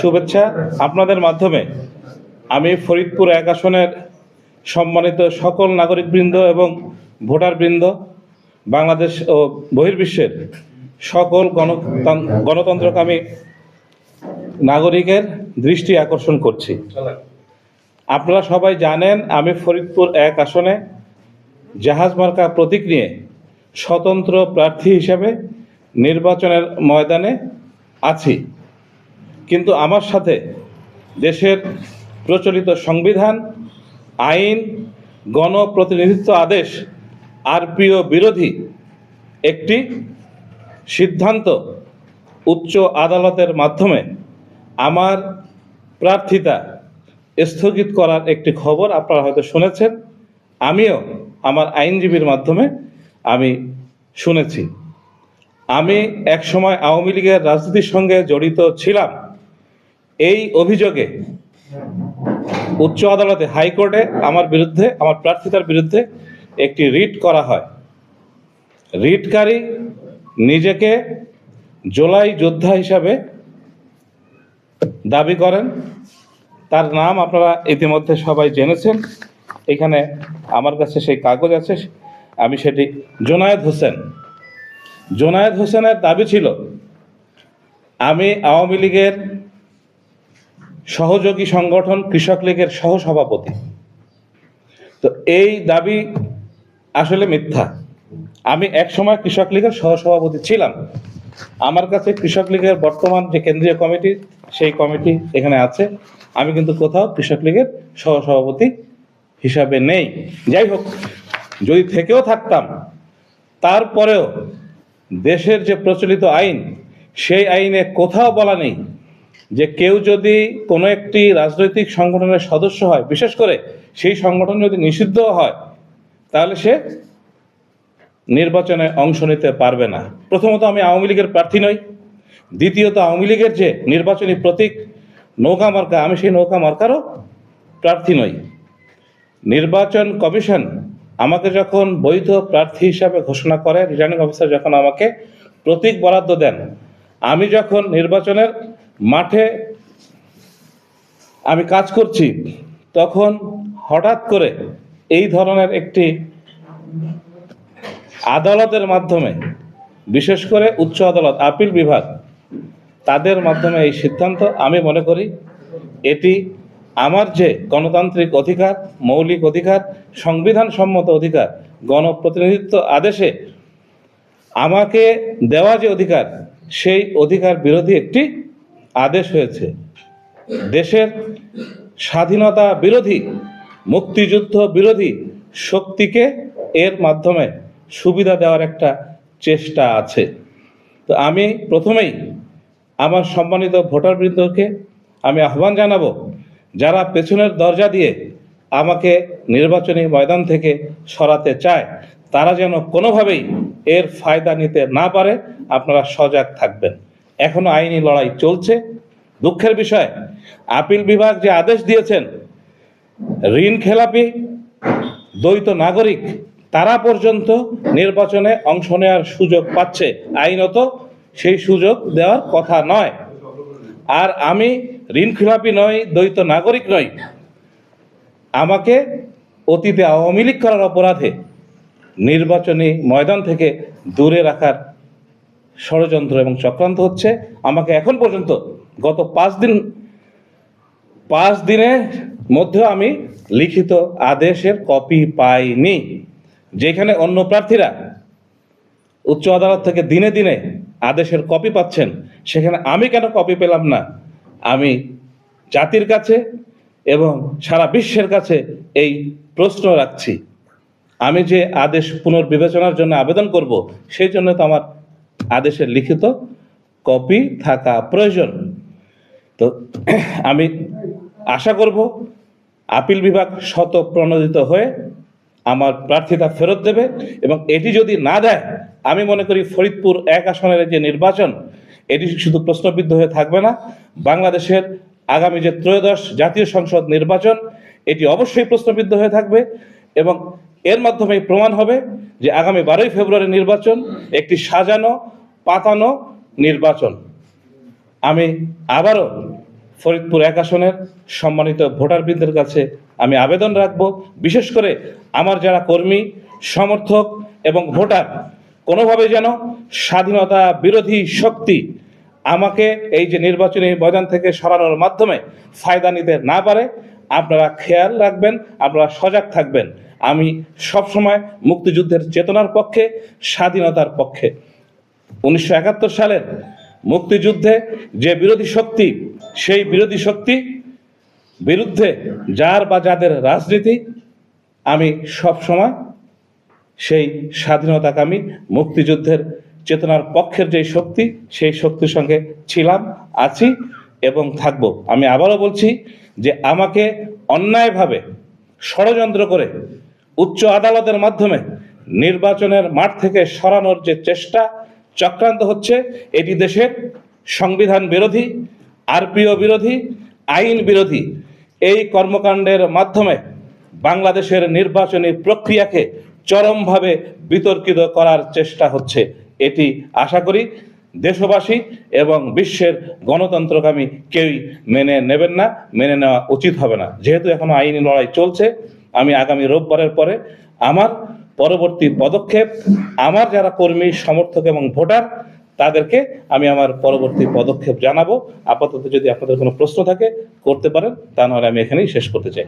শুভেচ্ছা। আপনাদের মাধ্যমে আমি ফরিদপুর 1 আসনের সম্মানিত সকল নাগরিকবৃন্দ এবং ভোটারবৃন্দ, বাংলাদেশ ও বহির্বিশ্বের সকল গণতন্ত্রকামী নাগরিকের দৃষ্টি আকর্ষণ করছি। আপনারা সবাই জানেন আমি ফরিদপুর 1 আসনে জাহাজ মার্কা প্রতীক নিয়ে স্বতন্ত্র প্রার্থী হিসেবে নির্বাচনের ময়দানে আছি। কিন্তু আমার সাথে দেশের প্রচলিত সংবিধান, আইন, গণপ্রতিনিধিত্ব আদেশ, আরপিও বিরোধী একটি সিদ্ধান্ত উচ্চ আদালতের মাধ্যমে আমার প্রার্থিতা স্থগিত করার একটি খবর আপনারা হয়তো শুনেছেন। আমিও আমার আইনজীবীর মাধ্যমে আমি শুনেছি। আমি একসময় আওয়ামী লীগের রাজনীতির সঙ্গে জড়িত ছিলাম। এই অভিযোগে উচ্চ আদালতে, হাইকোর্টে আমার বিরুদ্ধে, আমার প্রার্থিতার বিরুদ্ধে একটি রিট করা হয়। রিটকারী নিজেকে জুলাই যোদ্ধা হিসাবে দাবি করেন। তার নাম আপনারা ইতিমধ্যে সবাই জেনেছেন। এখানে আমার কাছে সেই কাগজ আছে, আমি সেটি জোনায়েদ হোসেন। জোনায়েদ হোসেনের দাবি ছিল আমি আওয়ামী লীগের সহযোগী সংগঠন কৃষক লীগের সহসভাপতি। তো এই দাবি আসলে মিথ্যা। আমি একসময় কৃষক লীগের সহসভাপতি ছিলাম। আমার কাছে কৃষক লীগের বর্তমান যে কেন্দ্রীয় কমিটি, সেই কমিটি এখানে আছে। আমি কিন্তু কোথাও কৃষক লীগের সহসভাপতি হিসাবে নেই। যাই হোক, যদি থেকেও থাকতাম, তারপরেও দেশের যে প্রচলিত আইন, সেই আইনে কোথাও বলা নেই যে কেউ যদি কোনো একটি রাজনৈতিক সংগঠনের সদস্য হয়, বিশেষ করে সেই সংগঠন যদি নিষিদ্ধ হয়, তাহলে সে নির্বাচনে অংশ নিতে পারবে না। প্রথমত, আমি আওয়ামী লীগের প্রার্থী নই। দ্বিতীয়ত, আওয়ামী লীগের যে নির্বাচনী প্রতীক নৌকা মার্কা, আমি সেই নৌকা মার্কারও প্রার্থী নই। নির্বাচন কমিশন আমাকে যখন বৈধ প্রার্থী হিসাবে ঘোষণা করে, রিটার্নিং অফিসার যখন আমাকে প্রতীক বরাদ্দ দেন, আমি যখন নির্বাচনের মাঠে আমি কাজ করছি, তখন হঠাৎ করে এই ধরনের একটি আদালতের মাধ্যমে, বিশেষ করে উচ্চ আদালত, আপিল বিভাগ, তাদের মাধ্যমে এই সিদ্ধান্ত, আমি মনে করি এটি আমার যে গণতান্ত্রিক অধিকার, মৌলিক অধিকার, সংবিধান সম্মত অধিকার, গণপ্রতিনিধিত্ব আদেশে আমাকে দেওয়া যে অধিকার, সেই অধিকার বিরোধী একটি আদেশ হয়েছে। দেশের স্বাধীনতা বিরোধী, মুক্তিযুদ্ধ বিরোধী শক্তিকে এর মাধ্যমে সুবিধা দেওয়ার একটা চেষ্টা আছে। তো আমি প্রথমেই আমার সম্মানিত ভোটারবৃন্দকে আমি আহ্বান জানাবো, যারা পেছনের দরজা দিয়ে আমাকে নির্বাচনী ময়দান থেকে সরাতে চায়, তারা যেন কোনোভাবেই এর ফায়দা নিতে না পারে। আপনারা সজাগ থাকবেন। এখনো আইনি লড়াই চলছে। দুঃখের বিষয়, আপিল বিভাগ যে আদেশ দিয়েছেন, ঋণ খেলাপি দ্বৈত নাগরিক তারা পর্যন্ত নির্বাচনে অংশ নেওয়ার সুযোগ পাচ্ছে। আইনত সেই সুযোগ দেওয়ার কথা নয়। আর আমি ঋণ খেলাপি নই, দ্বৈত নাগরিক নই। আমাকে অতীতে আওয়ামী লীগ করার অপরাধে নির্বাচনী ময়দান থেকে দূরে রাখার ষড়যন্ত্র এবং চক্রান্ত হচ্ছে। আমাকে এখন পর্যন্ত গত 5 দিনের মধ্যে আমি লিখিত আদেশের কপি পাইনি। যেখানে অন্য প্রার্থীরা উচ্চ আদালত থেকে দিনে দিনে আদেশের কপি পাচ্ছেন, সেখানে আমি কেন কপি পেলাম না? আমি জাতির কাছে এবং সারা বিশ্বের কাছে এই প্রশ্ন রাখছি। আমি যে আদেশ পুনর্বিবেচনার জন্য আবেদন করব, সেই জন্য তো আমার আদেশের লিখিত কপি থাকা প্রয়োজন। তো আমি আশা করব আপিল বিভাগ স্বতঃপ্রণোদিত হয়ে আমার প্রার্থিতা ফেরত দেবে, এবং এটি যদি না দেয়, আমি মনে করি ফরিদপুর 1 আসনের যে নির্বাচন, এটি শুধু প্রশ্নবিদ্ধ হয়ে থাকবে না, বাংলাদেশের আগামী যে ত্রয়োদশ জাতীয় সংসদ নির্বাচন, এটি অবশ্যই প্রশ্নবিদ্ধ হয়ে থাকবে। এবং এর মাধ্যমে প্রমাণ হবে যে আগামী 12ই ফেব্রুয়ারি নির্বাচন একটি সাজানো পাতানো নির্বাচন। আমি আবারও ফরিদপুর 1 আসনের সম্মানিত ভোটারবৃন্দের কাছে আমি আবেদন রাখব, বিশেষ করে আমার যারা কর্মী, সমর্থক এবং ভোটার, কোনোভাবে যেন স্বাধীনতা বিরোধী শক্তি আমাকে এই যে নির্বাচনী ময়দান থেকে সরানোর মাধ্যমে ফায়দা নিতে না পারে। আপনারা খেয়াল রাখবেন, আপনারা সজাগ থাকবেন। আমি সবসময় মুক্তিযুদ্ধের চেতনার পক্ষে, স্বাধীনতার পক্ষে। 1971 সালের মুক্তিযুদ্ধে যে বিরোধী শক্তি, সেই বিরোধী শক্তি বিরুদ্ধে যার বা যাদের রাজনীতি, আমি সবসময় সেই স্বাধীনতাকামী মুক্তিযুদ্ধের চেতনার পক্ষের যে শক্তি, সেই শক্তির সঙ্গে ছিলাম, আছি এবং থাকব। আমি আবারও বলছি যে আমাকে অন্যায়ভাবে ষড়যন্ত্র করে উচ্চ আদালতের মাধ্যমে নির্বাচনের মাঠ থেকে সরানোর যে চেষ্টা, চক্রান্ত হচ্ছে, এটি দেশের সংবিধান বিরোধী, আরপিও বিরোধী, আইন বিরোধী। এই কর্মকাণ্ডের মাধ্যমে বাংলাদেশের নির্বাচনী প্রক্রিয়াকে চরমভাবে বিতর্কিত করার চেষ্টা হচ্ছে। এটি আশা করি দেশবাসী এবং বিশ্বের গণতন্ত্রকামী কেউই মেনে নেবেন না, মেনে নেওয়া উচিত হবে না। যেহেতু এখনো আইনি লড়াই চলছে, আমি আগামী রোববারের পরে আমার পরবর্তী পদক্ষেপ, আমার যারা কর্মী, সমর্থক এবং ভোটার, তাদেরকে আমি আমার পরবর্তী পদক্ষেপ জানাবো। আপাতত যদি আপনাদের কোনো প্রশ্ন থাকে করতে পারেন, তা নাহলে আমি এখানেই শেষ করতে চাই।